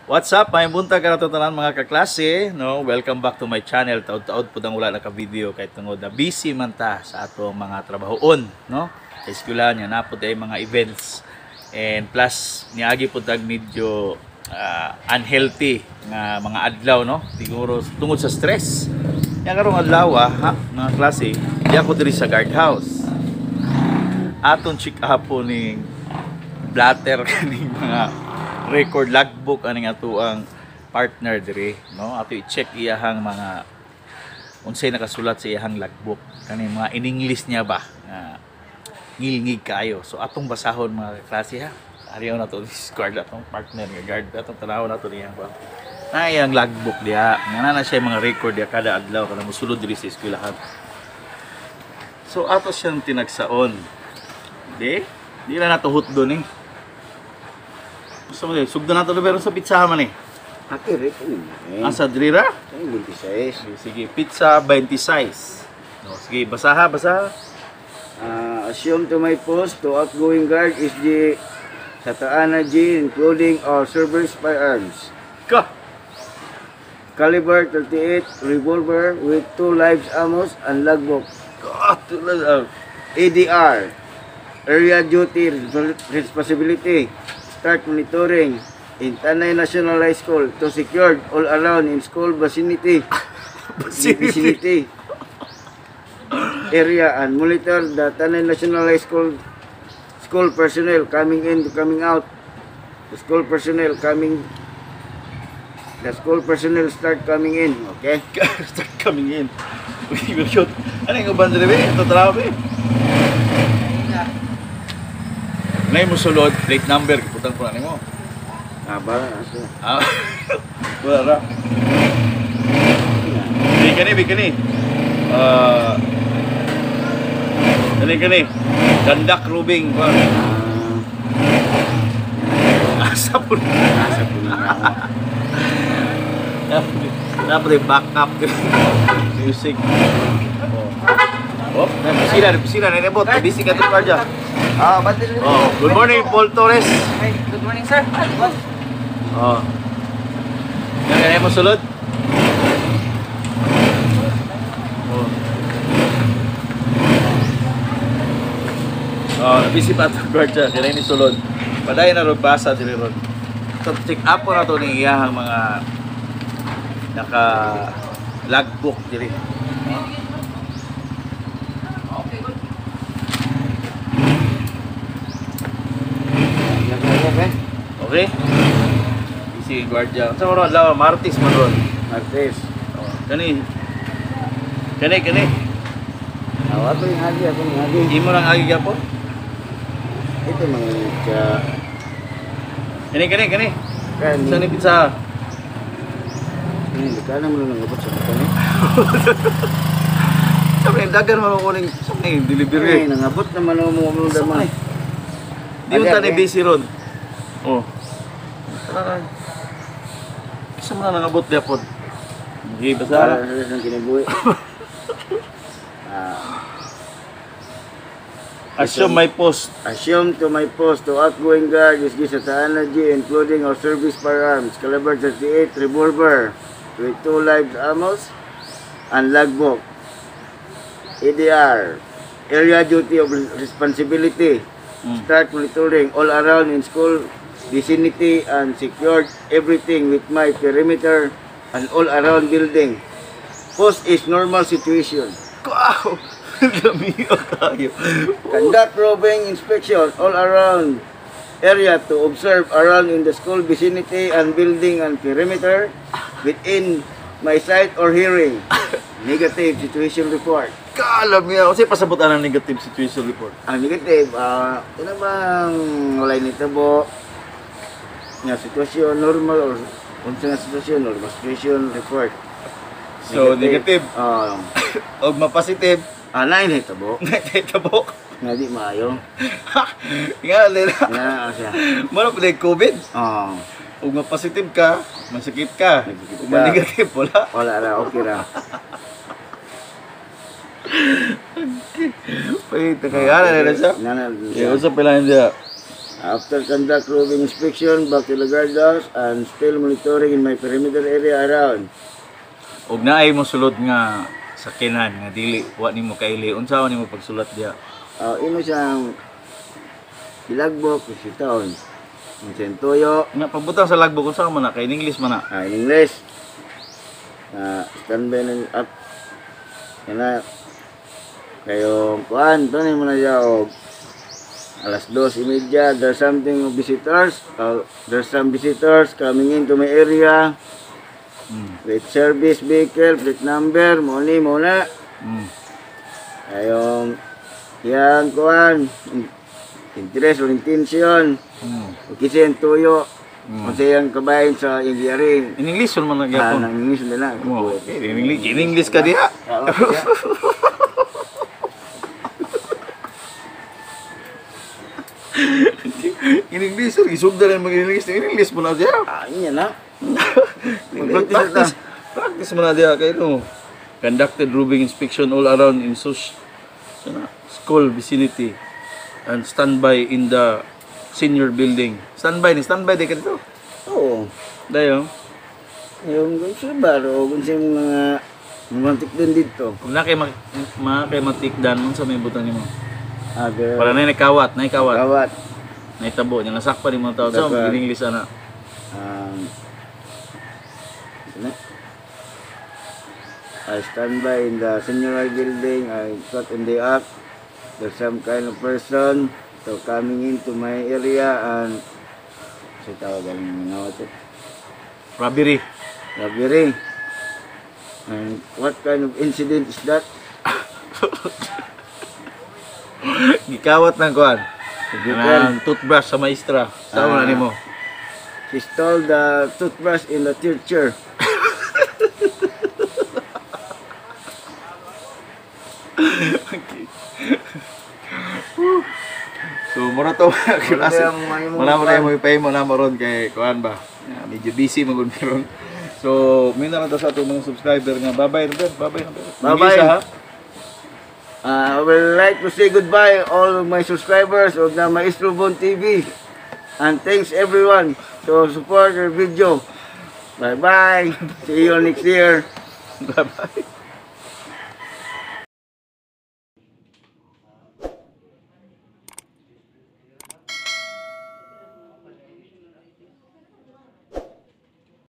What's up? May buntag ka na tanan mga kaklase, no? Welcome back to my channel. Taod-taod pud ang wala naka-video kay tungod na busy man ta sa atong mga trabahoon, no? Sa eskwela niya napud ay mga events. And plus niagi pud tag medyo unhealthy nga mga adlaw, no? Siguro tungod sa stress. Yang karong adlaw ha, mga klase, di ako diri sa guardhouse. Aton check up po ning blatter kaning mga record logbook aning ato ang partner diri, no? Ato i-check iyahang mga unsay nakasulat sa iyahang logbook kaning mga in English niya ba ngilngig kayo. So atong basahon mga klase ha. Ariyo na to this guard atong partner nga guard atong tanaw na to niya ba. Na iyang logbook diha, nga na siya mga record diha kada adlaw kada mosulod diri sa eskwelahan. So ato siyang tinagsaon. Di na natuhot doon eh. Gusto mo din, sugdo na ito pero sa pizza man eh. Akire ko Asa drira? Ay, 26. Sige, pizza 26. No, sige, basaha. Assume to my post to outgoing guard is the Sataana G, including all servers firearms. Ka! Caliber 38 revolver with 2 live ammos and logbook. Ka! ADR, area duty responsibility. Start monitoring in Tanay National High School to secure all around in school vicinity area and monitor the Tanay National High School personnel coming in to coming out. The school personnel start coming in. Okay? Start coming in. Uy, shoot. Ano yung uban diri? Ito trabe. Nay mo sulod, plate number, putang po na mo. Aba, aso. Wala ra. Bikini. Kani. Dandak rubing. Asa po na. Dapat backup music. Oh, pisina na nebot. Busy ka to parja. Good morning, Paul Torres. Hey, good morning, sir. Boss. Yan mo sulod. Busy pa ito, guard siya. Kaya ni sulod. Paday na ron basa dili ron. So, check up po na ito ng iyahang mga naka-logbook dili. Okay? Isi guardia. Sa mga lawa, Martis man ron. Martes. Kani. Ako yung hagi. Imo lang agi po. Ito mga Kani. Kani. Sa ni pizza. Hindi ka naman nang abot sa kanya. Sabi dagan man ko ning delivery. Nangabot naman mo daman. Di mo tani busy ron. Oh. Isa mo na nangabot diya po. Hindi, basta. Ang kinabuhi. Assume my post. Assume to my post to outgoing guard is this Sataana G, including our service firearms, caliber 38 revolver with 2 live ammos and logbook. ADR, area duty of responsibility. Start monitoring all around in school vicinity and secured everything with my perimeter and all around building. Post is normal situation. Wow! Dami kayo. Conduct roving inspection all around area to observe around in the school vicinity and building and perimeter within my sight or hearing. Negative situation report. Kalam niya. Kasi pasabutan ang negative situation report. Ang negative, ito bang walay nito po nga sitwasyon normal or unsa nga sitwasyon normal situation report. So, negative. Og ma-positive. Nain ito po. Tabok. Nga di maayo. Nga, lila. Nga, siya. Mano pa COVID? Ug ma-positive ka, masakit ka. Ug ma-negative, wala. Wala ra, okay ra. Pwede, kaya na siya. Nana, Usap pala niya. After conduct roving inspection back to the guardhouse and still monitoring in my perimeter area around. Ug naay mo sulod nga sakinan nga dili wa nimo kaili. Unsa man nimo pagsulat diha? Ino siyang bilagbok, isitaon. Ang sentoyo, Nga pagbutang sa logbook unsa man na kay in English man na. in English. Standby ng up. Kana kayo kuan to ni mo na siya og alas 2:30, there's something of visitors. There's some visitors coming into my area. With service vehicle, plate number, money muna. Ayong yan kuan interest or intention. Kasi ang tuyo. Kasi ang kabayan sa engineering. In English man na gyapon. Nang English nila. Oh, okay. In English ka diha. In English, sir, isugda rin mag-English. In English mo na diha. Yan na. Practice mo na diha kay no. Conducted roving inspection all around in school vicinity and standby in the senior building. Standby di ka dito. Oo. Dayo. Yung gusto ba, o kung sa mga romantic din dito. Kung na kay matikdan mo sa may butang nimo. Aga. Para na kawat. Kawat. Naitabo niya nasakpan ni mga tao. So, Dapat. in English ana. Ano? I stand by in the senior building. I got in the act. There's some kind of person so coming into my area and sa tawagan ng mga ito. Robbery. Robbery. And what kind of incident is that? Gikawat ng kuan. Gikan. Ang toothbrush sa maestra. Sa na nimo. He stole the toothbrush in the teacher. So, mura to klase. Wala mo na mo ipay mo na moron kay kuan ba. Medyo busy magud karon. So, may na to sa atong mga subscriber nga bye-bye na ba? Bye-bye na ba? Bye-bye. English, ha? I would like to say goodbye all of my subscribers of the Maestro Bon TV. And thanks everyone to support your video. Bye-bye. See you next year. Bye-bye.